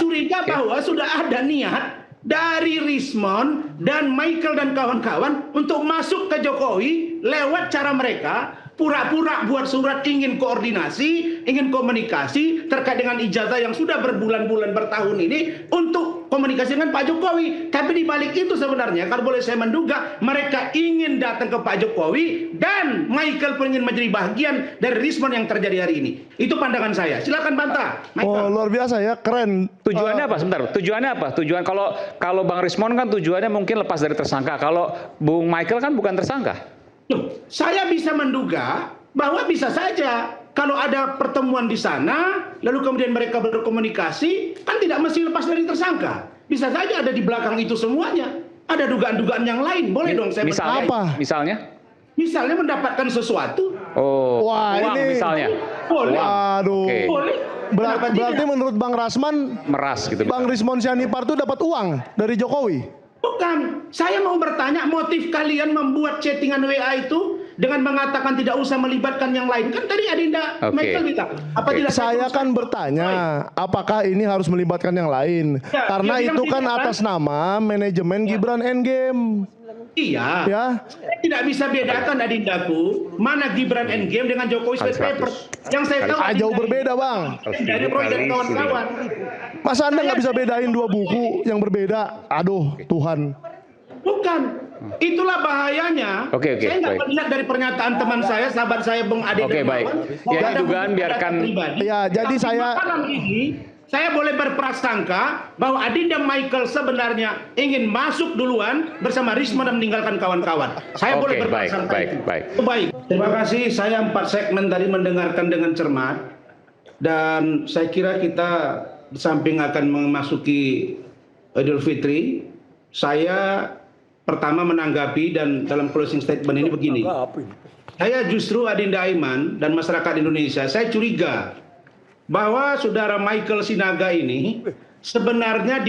curiga bahwa sudah ada niat dari Rismon dan Michael dan kawan-kawan untuk masuk ke Jokowi lewat cara mereka pura-pura buat surat ingin koordinasi, ingin komunikasi terkait dengan ijazah yang sudah berbulan-bulan bertahun ini untuk komunikasi dengan Pak Jokowi. Tapi di balik itu sebenarnya kalau boleh saya menduga mereka ingin datang ke Pak Jokowi dan Michael pun ingin menjadi bagian dari Rismon yang terjadi hari ini. Itu pandangan saya. Silakan bantah. Oh, luar biasa ya, keren. Tujuannya apa? Sebentar, tujuannya apa? Tujuan kalau Bang Rismon kan tujuannya mungkin lepas dari tersangka. Kalau Bung Michael kan bukan tersangka. Loh, saya bisa menduga bahwa bisa saja kalau ada pertemuan di sana, lalu kemudian mereka berkomunikasi, kan tidak mesti lepas dari tersangka. Bisa saja ada di belakang itu semuanya. Ada dugaan-dugaan yang lain. Boleh dong saya Misalnya apa? Misalnya mendapatkan sesuatu. Oh, wah, uang ini misalnya. Boleh. Waduh. Okay. Boleh. Berarti menurut Bang Rasman, meras gitu. Bang Rismon Sianipar itu dapat uang dari Jokowi? Bukan, saya mau bertanya motif kalian membuat chattingan WA itu dengan mengatakan tidak usah melibatkan yang lain. Kan tadi Adinda Michael bilang. Apa tidak saya kan bertanya, apakah ini harus melibatkan yang lain? Ya, karena itu kan atas nama manajemen Gibran Endgame. Iya. Ya. Saya tidak bisa bedakan Adindaku mana Gibran Endgame dengan Jokowi Space Paper. Yang saya tahu jauh berbeda, Bang. Dari Roy dan kawan-kawan. Masa Anda nggak bisa bedain dua buku yang berbeda? Aduh, Tuhan. Bukan. Itulah bahayanya. Saya nggak melihat dari pernyataan teman saya, sahabat saya Bung Ade. Oke, baik. Ya, dugaan biarkan. Ya, jadi saya boleh berprasangka bahwa Adinda Michael sebenarnya ingin masuk duluan bersama Rismon dan meninggalkan kawan-kawan. Saya boleh berprasangka itu. Baik. Terima kasih. Saya 4 segmen tadi mendengarkan dengan cermat. Dan saya kira kita di samping akan memasuki Idul Fitri, saya pertama menanggapi dan dalam closing statement ini begini. Saya justru Adinda Aiman dan masyarakat Indonesia, saya curiga bahwa saudara Michael Sinaga ini sebenarnya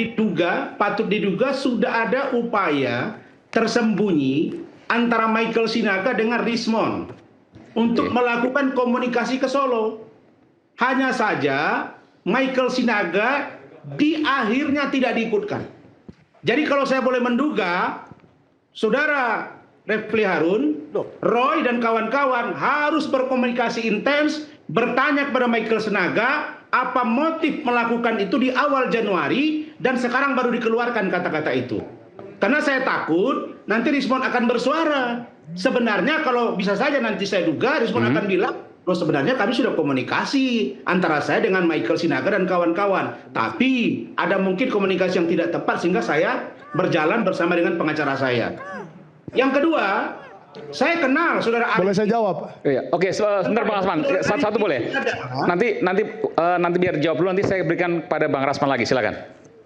patut diduga sudah ada upaya tersembunyi antara Michael Sinaga dengan Rismon untuk melakukan komunikasi ke Solo. Hanya saja Michael Sinaga di akhirnya tidak diikutkan. Jadi kalau saya boleh menduga, saudara Refli Harun, Roy dan kawan-kawan harus berkomunikasi intens, bertanya kepada Michael Sinaga apa motif melakukan itu di awal Januari dan sekarang baru dikeluarkan kata-kata itu. Karena saya takut nanti Rismon akan bersuara. Sebenarnya kalau bisa saja nanti saya duga Rismon akan bilang, loh sebenarnya kami sudah komunikasi antara saya dengan Michael Sinaga dan kawan-kawan. Tapi ada mungkin komunikasi yang tidak tepat sehingga saya berjalan bersama dengan pengacara saya. Yang kedua, saya kenal saudara. Boleh saya jawab? Iya. Oke, sebentar Bang Rasman. Satu boleh. Nanti biar jawab dulu. Nanti saya berikan pada Bang Rasman lagi. Silakan.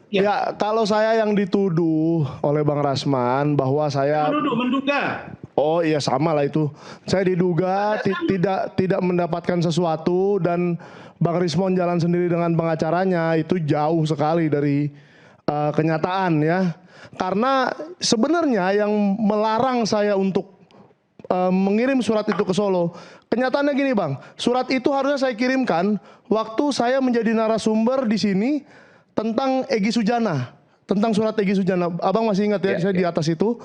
Ya, kalau saya yang dituduh oleh Bang Rasman bahwa saya menduga. Oh iya, sama lah itu. Saya diduga tidak mendapatkan sesuatu dan Bang Rismon jalan sendiri dengan pengacaranya, itu jauh sekali dari kenyataan ya. Karena sebenarnya yang melarang saya untuk mengirim surat itu ke Solo, kenyataannya gini Bang, surat itu harusnya saya kirimkan waktu saya menjadi narasumber di sini tentang Egy Sujana, tentang surat Egy Sujana. Abang masih ingat ya, saya di atas itu.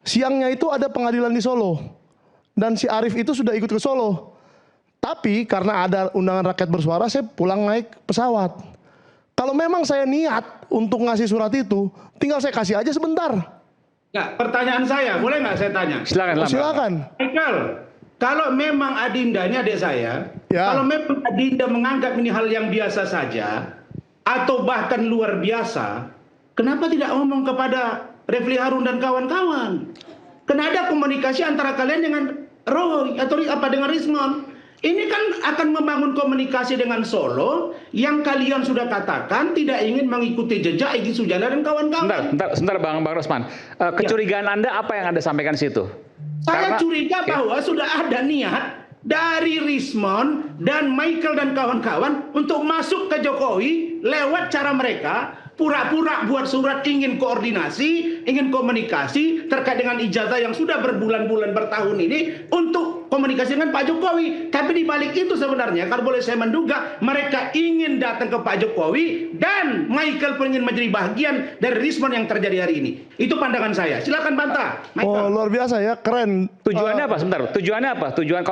Siangnya itu ada pengadilan di Solo dan si Arief itu sudah ikut ke Solo. Tapi karena ada undangan rakyat bersuara, saya pulang naik pesawat. Kalau memang saya niat untuk ngasih surat itu, tinggal saya kasih aja sebentar. Nah, pertanyaan saya, boleh nggak saya tanya? Silakan. Michael, kalau memang Adinda, ini adik saya, kalau memang Adinda menganggap ini hal yang biasa saja, atau bahkan luar biasa, kenapa tidak ngomong kepada Refli Harun dan kawan-kawan? Karena ada komunikasi antara kalian dengan Roy atau dengan Rismon. Ini kan akan membangun komunikasi dengan Solo yang kalian sudah katakan tidak ingin mengikuti jejak Egy Sujana dan kawan-kawan. Sebentar Bang Rasman. Kecurigaan Anda apa yang Anda sampaikan di situ? Saya curiga bahwa sudah ada niat dari Rismon dan Michael dan kawan-kawan untuk masuk ke Jokowi lewat cara mereka pura-pura buat surat ingin koordinasi, ingin komunikasi terkait dengan ijazah yang sudah berbulan-bulan bertahun ini untuk komunikasi dengan Pak Jokowi. Tapi di balik itu sebenarnya kalau boleh saya menduga mereka ingin datang ke Pak Jokowi dan Michael ingin menjadi bagian dari Rismon yang terjadi hari ini. Itu pandangan saya. Silakan bantah. Oh, luar biasa ya, keren. Tujuannya apa? Sebentar, tujuannya apa? Tujuan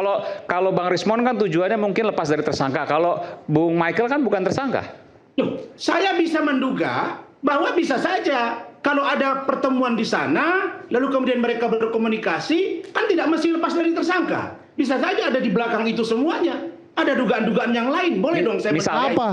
kalau Bang Rismon kan tujuannya mungkin lepas dari tersangka. Kalau Bung Michael kan bukan tersangka. Loh, saya bisa menduga bahwa bisa saja kalau ada pertemuan di sana, lalu kemudian mereka berkomunikasi, kan tidak mesti lepas dari tersangka. Bisa saja ada di belakang itu semuanya. Ada dugaan-dugaan yang lain. Boleh dong saya Misalnya? Apa?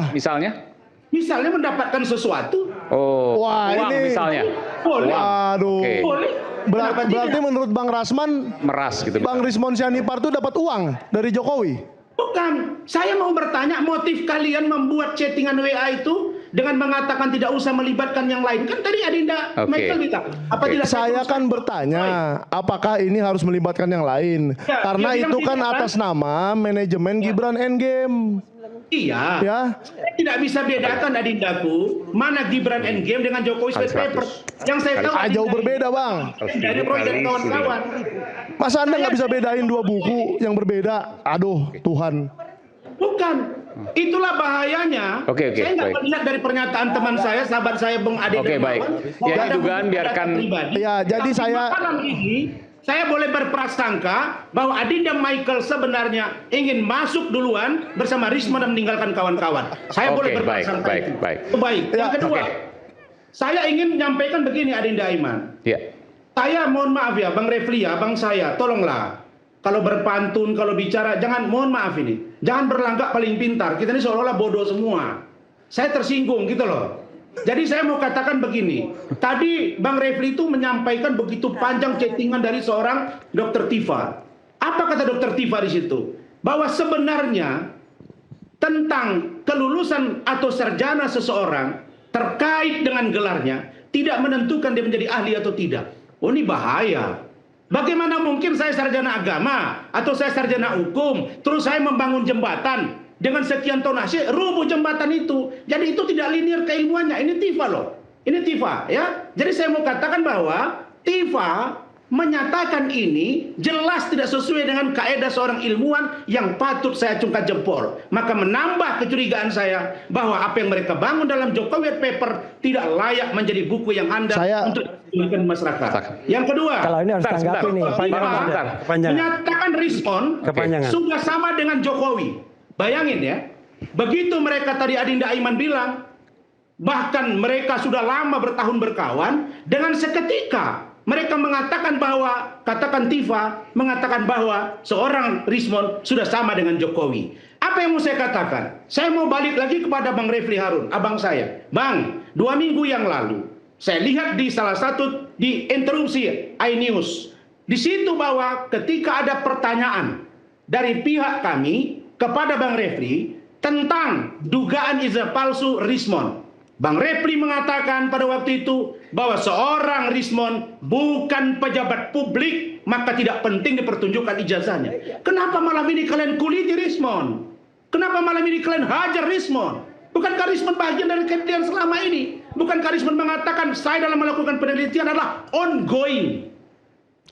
Misalnya mendapatkan sesuatu. Oh, Wah, uang ini misalnya. Boleh. Waduh. Oke. Boleh. Kenapa Berarti tidak? menurut Bang Rasman, Meras gitu. Bang Rismon Sianipar itu dapat uang dari Jokowi. Bukan, saya mau bertanya motif kalian membuat chattingan WA itu dengan mengatakan tidak usah melibatkan yang lain. Kan tadi Adinda Michael bilang. Apa tidak Saya kan bertanya, apakah ini harus melibatkan yang lain? Ya, Karena dia bilang itu kan tidak, atas nama manajemen Gibran Endgame. Iya. Ya. Saya tidak bisa bedakan Adindaku mana Gibran Endgame dengan Jokowi Space Paper. Yang saya tahu Jauh berbeda, Bang. dari Roy dan kawan-kawan. Masa Anda nggak bisa bedain dua buku yang berbeda? Aduh, Tuhan. Bukan. Itulah bahayanya. Oke, Saya nggak baik. melihat dari pernyataan teman saya, sahabat saya Bung Ade. Oke, baik. Ya, ini dugaan biarkan. Ya, jadi saya malam ini saya boleh berprasangka bahwa Adinda Michael sebenarnya ingin masuk duluan bersama Risma dan meninggalkan kawan-kawan. Saya boleh berprasangka baik. itu. Baik. Yang kedua, saya ingin menyampaikan begini Adinda Aiman. Ya. Saya mohon maaf ya, Bang Refli ya, Bang saya, tolonglah. Kalau berpantun, kalau bicara, jangan, mohon maaf ini. Jangan berlagak paling pintar. Kita ini seolah-olah bodoh semua. Saya tersinggung gitu loh. Jadi saya mau katakan begini. Tadi Bang Refli itu menyampaikan begitu panjang chattingan dari seorang Dr. Tifa. Apa kata Dr. Tifa di situ? Bahwa sebenarnya tentang kelulusan atau sarjana seseorang terkait dengan gelarnya tidak menentukan dia menjadi ahli atau tidak. Oh, ini bahaya. Bagaimana mungkin saya sarjana agama atau saya sarjana hukum, terus saya membangun jembatan dengan sekian tonase, rubuh jembatan itu. Jadi itu tidak linear keilmuannya. Ini Tifa loh. Ini Tifa ya. Jadi saya mau katakan bahwa Tifa menyatakan ini jelas tidak sesuai dengan kaedah seorang ilmuwan yang patut saya acungkan jempol. Maka menambah kecurigaan saya bahwa apa yang mereka bangun dalam Jokowi White Paper tidak layak menjadi buku yang handal untuk diberikan masyarakat. Yang kedua, kalau ini harus tanggapi nih. menyatakan Rismon sudah sama dengan Jokowi. Bayangin ya, begitu mereka tadi Adinda Aiman bilang, bahkan mereka sudah lama bertahun berkawan, dengan seketika mereka mengatakan bahwa, katakan Tifa, mengatakan bahwa seorang Rismon sudah sama dengan Jokowi. Apa yang mau saya katakan? Saya mau balik lagi kepada Bang Refli Harun, abang saya. Bang, 2 minggu yang lalu, saya lihat di salah satu, di interupsi iNews. Di situ bahwa ketika ada pertanyaan dari pihak kami kepada Bang Refli tentang dugaan ijazah palsu Rismon. Bang Refli mengatakan pada waktu itu bahwa seorang Rismon bukan pejabat publik, maka tidak penting dipertunjukkan ijazahnya. Kenapa malam ini kalian kuliti Rismon? Kenapa malam ini kalian hajar Rismon? Bukankah Rismon bagian dari kalian selama ini? Bukankah Rismon mengatakan saya dalam melakukan penelitian adalah ongoing?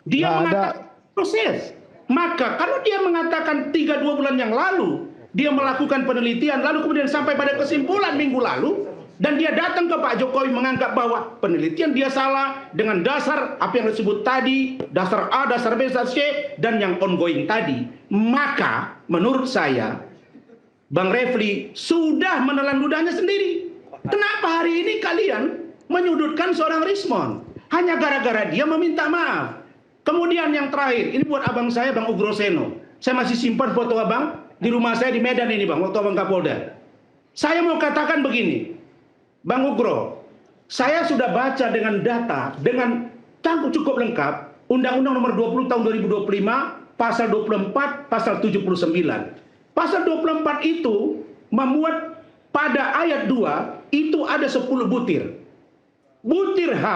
Dia mengatakan proses. Maka kalau dia mengatakan 3-2 bulan yang lalu dia melakukan penelitian, lalu kemudian sampai pada kesimpulan minggu lalu, dan dia datang ke Pak Jokowi menganggap bahwa penelitian dia salah dengan dasar apa yang disebut tadi, dasar A, dasar B, dasar C, dan yang ongoing tadi. Maka menurut saya Bang Refli sudah menelan ludahnya sendiri. Kenapa hari ini kalian menyudutkan seorang Rismon hanya gara-gara dia meminta maaf? Kemudian yang terakhir, ini buat abang saya, Bang Ugro Seno. Saya masih simpan foto abang di rumah saya di Medan ini, Bang, waktu abang Kapolda. Saya mau katakan begini, Bang Ugro, saya sudah baca dengan data, dengan cukup lengkap, Undang-Undang Nomor 20 Tahun 2025, Pasal 24, Pasal 79. Pasal 24 itu memuat pada ayat 2, itu ada 10 butir. Butir H,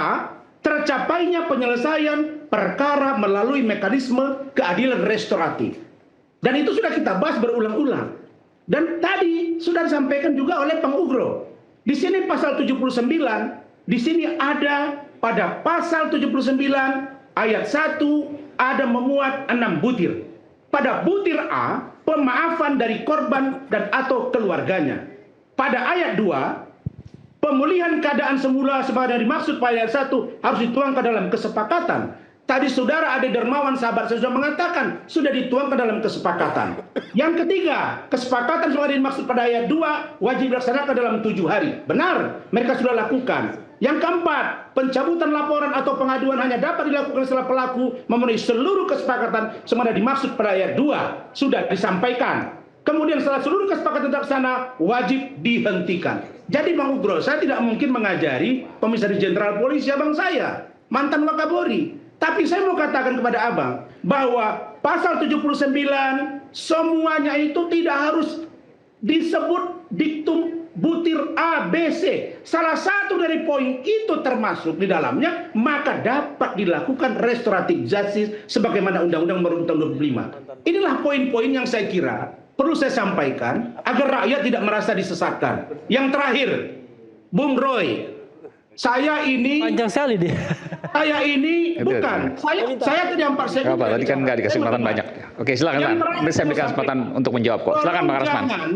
tercapainya penyelesaian perkara melalui mekanisme keadilan restoratif. Dan itu sudah kita bahas berulang-ulang. Dan tadi sudah disampaikan juga oleh Bang Ugro. Di sini pasal 79, di sini ada pada pasal 79 ayat 1 ada memuat 6 butir. Pada butir A, pemaafan dari korban dan atau keluarganya. Pada ayat 2, pemulihan keadaan semula sebagaimana dimaksud pada ayat 1 harus dituangkan dalam kesepakatan. Tadi saudara Ade Dermawan sahabat saya sudah mengatakan sudah dituangkan dalam kesepakatan. Yang ketiga, kesepakatan sebagaimana dimaksud pada ayat 2 wajib dilaksanakan dalam 7 hari. Benar, mereka sudah lakukan. Yang keempat, pencabutan laporan atau pengaduan hanya dapat dilakukan setelah pelaku memenuhi seluruh kesepakatan sebagaimana dimaksud pada ayat 2 sudah disampaikan. Kemudian setelah seluruh kesepakatan terlaksana wajib dihentikan. Jadi Bang Ugro, saya tidak mungkin mengajari Komisaris Jenderal Polisi abang saya, mantan Wakabori. Tapi saya mau katakan kepada abang bahwa pasal 79 semuanya itu tidak harus disebut diktum butir A, B, C. Salah satu dari poin itu termasuk di dalamnya, maka dapat dilakukan restoratif justice sebagaimana Undang-Undang Nomor Tahun 25. Inilah poin-poin yang saya kira perlu saya sampaikan agar rakyat tidak merasa disesatkan. Yang terakhir, Bung Roy, saya ini panjang sekali dia. Saya ini bukan. Saya terdampar saya. Apa? Tadi kan nggak dikasih kesempatan banyak. Oke, silakan Bang. Nanti saya berikan kesempatan untuk menjawab kok. Silakan Bang Rasman.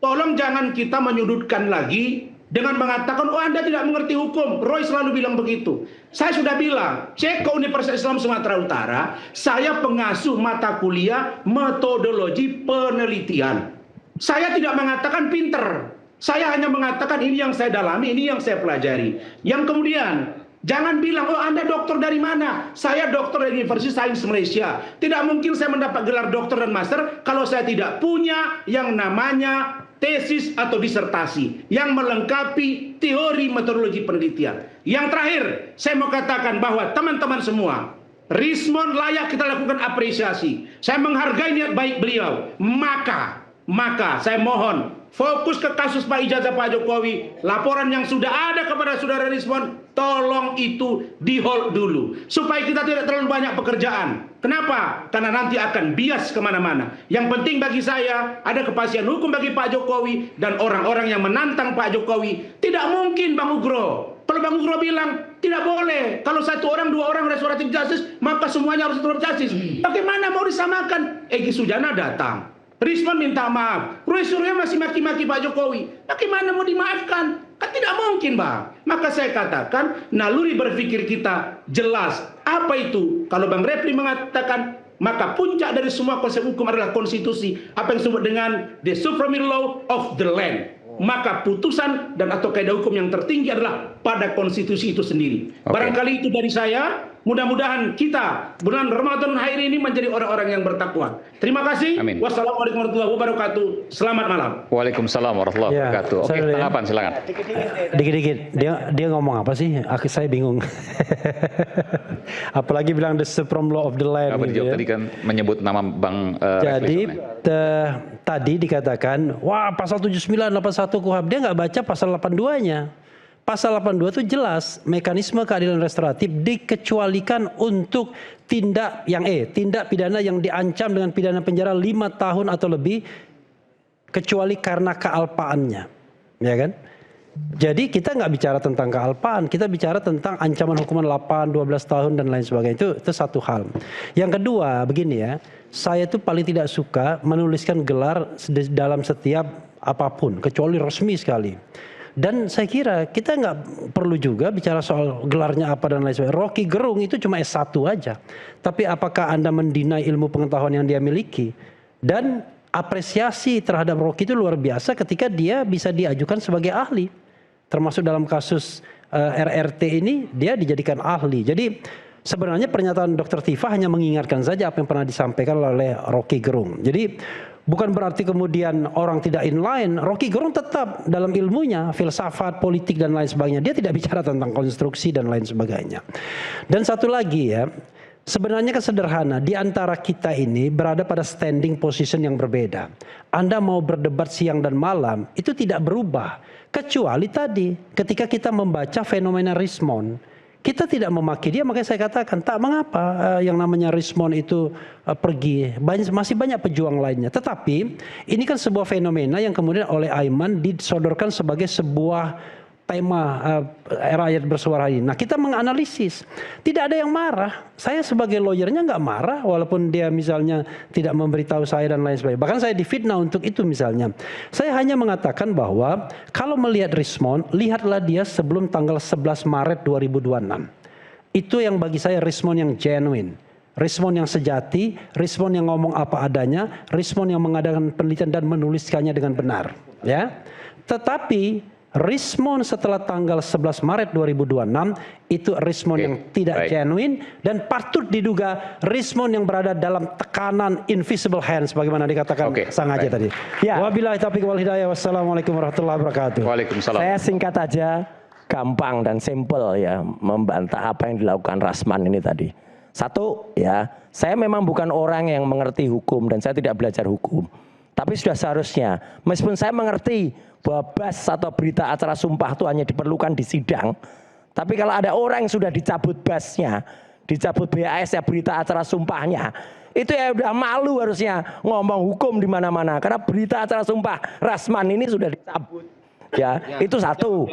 Tolong jangan kita menyudutkan lagi dengan mengatakan, oh Anda tidak mengerti hukum. Roy selalu bilang begitu. Saya sudah bilang, cek ke Universitas Islam Sumatera Utara, saya pengasuh mata kuliah metodologi penelitian. Saya tidak mengatakan pinter. Saya hanya mengatakan ini yang saya dalami, ini yang saya pelajari. Yang kemudian, jangan bilang, oh Anda dokter dari mana? Saya dokter dari Universitas Sains Malaysia. Tidak mungkin saya mendapat gelar dokter dan master kalau saya tidak punya yang namanya tesis atau disertasi yang melengkapi teori metodologi penelitian. Yang terakhir, saya mau katakan bahwa teman-teman semua, Rismond layak kita lakukan apresiasi. Saya menghargai niat baik beliau. Maka saya mohon fokus ke kasus Pak Ijazah Pak Jokowi. Laporan yang sudah ada kepada saudara Rismond, tolong itu di hold dulu supaya kita tidak terlalu banyak pekerjaan. Kenapa? Karena nanti akan bias kemana-mana. Yang penting bagi saya ada kepastian hukum bagi Pak Jokowi dan orang-orang yang menantang Pak Jokowi. Tidak mungkin Bang Ugro. Kalau Bang Ugro bilang tidak boleh, kalau satu orang, dua orang restoratif justice, maka semuanya harus restoratif justice. Bagaimana mau disamakan? Egy Sujana datang, Rismond minta maaf, Roy Suryo masih maki-maki Pak Jokowi. Bagaimana mau dimaafkan? Kan tidak mungkin, Bang. Maka saya katakan, naluri berpikir kita jelas. Apa itu? Kalau Bang Refli mengatakan, maka puncak dari semua konsep hukum adalah konstitusi. Apa yang disebut dengan the supreme law of the land. Maka putusan dan atau kaidah hukum yang tertinggi adalah pada konstitusi itu sendiri. Barangkali itu dari saya. Mudah-mudahan kita bulan Ramadan hari ini menjadi orang-orang yang bertakwa. Terima kasih. Amin. Wassalamualaikum warahmatullahi wabarakatuh. Selamat malam. Waalaikumsalam warahmatullahi wabarakatuh. Oke, tanggapan silakan. Dikit-dikit. Dia ngomong apa sih? Saya bingung. Apalagi bilang the supreme law of the land. Apa dijawab tadi kan menyebut nama Bang Jadi tadi dikatakan, wah pasal 79, 81 KUHP. Dia nggak baca pasal 82-nya. Pasal 82 itu jelas mekanisme keadilan restoratif dikecualikan untuk tindak pidana yang diancam dengan pidana penjara 5 tahun atau lebih kecuali karena kealpaannya, ya kan? Jadi kita nggak bicara tentang kealpaan, kita bicara tentang ancaman hukuman 8, 12 tahun dan lain sebagainya. Itu satu hal. Yang kedua begini ya, saya tuh paling tidak suka menuliskan gelar dalam setiap apapun kecuali resmi sekali. Dan saya kira kita nggak perlu juga bicara soal gelarnya apa dan lain sebagainya. Rocky Gerung itu cuma S1 aja. Tapi apakah Anda mendinai ilmu pengetahuan yang dia miliki? Dan apresiasi terhadap Rocky itu luar biasa ketika dia bisa diajukan sebagai ahli. Termasuk dalam kasus RRT ini dia dijadikan ahli. Jadi sebenarnya pernyataan Dr. Tifa hanya mengingatkan saja apa yang pernah disampaikan oleh Rocky Gerung. Jadi bukan berarti kemudian orang tidak inline. Rocky Gerung tetap dalam ilmunya, filsafat, politik dan lain sebagainya. Dia tidak bicara tentang konstruksi dan lain sebagainya. Dan satu lagi ya, sebenarnya sederhana. Di antara kita ini berada pada standing position yang berbeda. Anda mau berdebat siang dan malam, itu tidak berubah. Kecuali tadi, ketika kita membaca fenomena Rismond, Kita tidak memaki dia, makanya saya katakan tak mengapa yang namanya Rismond itu pergi. Masih banyak pejuang lainnya. Tetapi ini kan sebuah fenomena yang kemudian oleh Aiman disodorkan sebagai sebuah tema rakyat bersuara ini. Nah, kita menganalisis. Tidak ada yang marah. Saya sebagai lawyernya nggak marah walaupun dia misalnya tidak memberitahu saya dan lain sebagainya. Bahkan saya difitnah untuk itu misalnya. Saya hanya mengatakan bahwa kalau melihat Rismond, lihatlah dia sebelum tanggal 11 Maret 2026. Itu yang bagi saya Rismond yang genuine. Rismond yang sejati, Rismond yang ngomong apa adanya, Rismond yang mengadakan penelitian dan menuliskannya dengan benar. Ya, tetapi Rismond setelah tanggal 11 Maret 2026 itu Rismond yang tidak genuine dan patut diduga Rismond yang berada dalam tekanan invisible hands sebagaimana dikatakan Sang Aceh tadi. Ya. Wabillahi taufiq wal hidayah. Wassalamualaikum warahmatullahi wabarakatuh. Waalaikumsalam. Saya singkat aja, gampang dan simple ya membantah apa yang dilakukan Rasman ini tadi. Satu ya, saya memang bukan orang yang mengerti hukum dan saya tidak belajar hukum. Tapi sudah seharusnya, meskipun saya mengerti bahwa bas atau berita acara sumpah itu hanya diperlukan di sidang. Tapi kalau ada orang yang sudah dicabut basnya, dicabut BAS ya berita acara sumpahnya, itu ya udah malu harusnya ngomong hukum di mana-mana. Karena berita acara sumpah Rasman ini sudah dicabut. Ya, itu satu.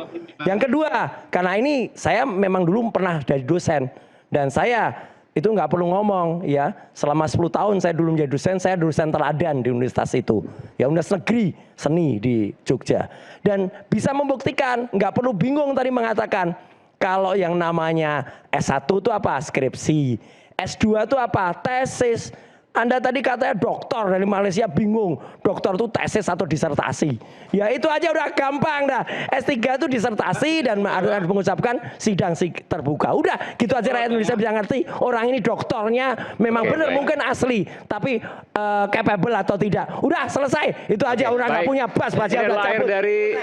Yang kedua, karena ini saya memang dulu pernah jadi dosen dan saya itu nggak perlu ngomong ya, selama 10 tahun saya dulu menjadi dosen, saya dosen teladan di universitas itu ya, Universitas Negeri Seni di Jogja, dan bisa membuktikan, nggak perlu bingung tadi mengatakan kalau yang namanya S1 itu apa, skripsi, S2 itu apa, tesis. Anda tadi katanya doktor dari Malaysia, bingung doktor itu tesis atau disertasi. Ya itu aja udah gampang dah. S3 itu disertasi dan harus mengucapkan sidang terbuka. Udah gitu aja rakyat Indonesia bisa ngerti orang ini doktornya memang benar mungkin asli, tapi capable atau tidak. Udah selesai. Itu aja orang nggak punya bas baca Ini lahir dari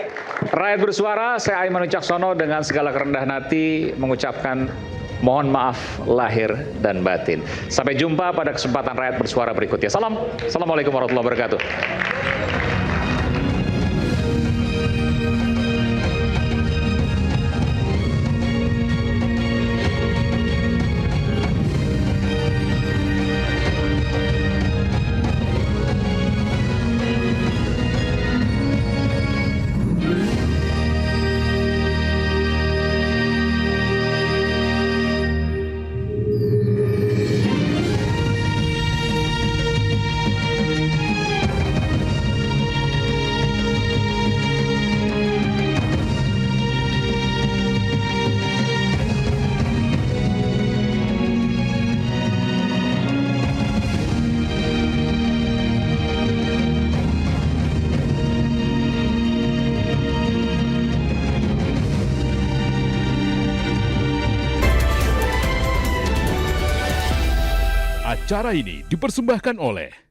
rakyat bersuara. Saya Aiman Wicaksono dengan segala kerendahan hati mengucapkan mohon maaf lahir dan batin. Sampai jumpa pada kesempatan rakyat bersuara berikutnya. Assalamualaikum warahmatullahi wabarakatuh. Acara ini dipersembahkan oleh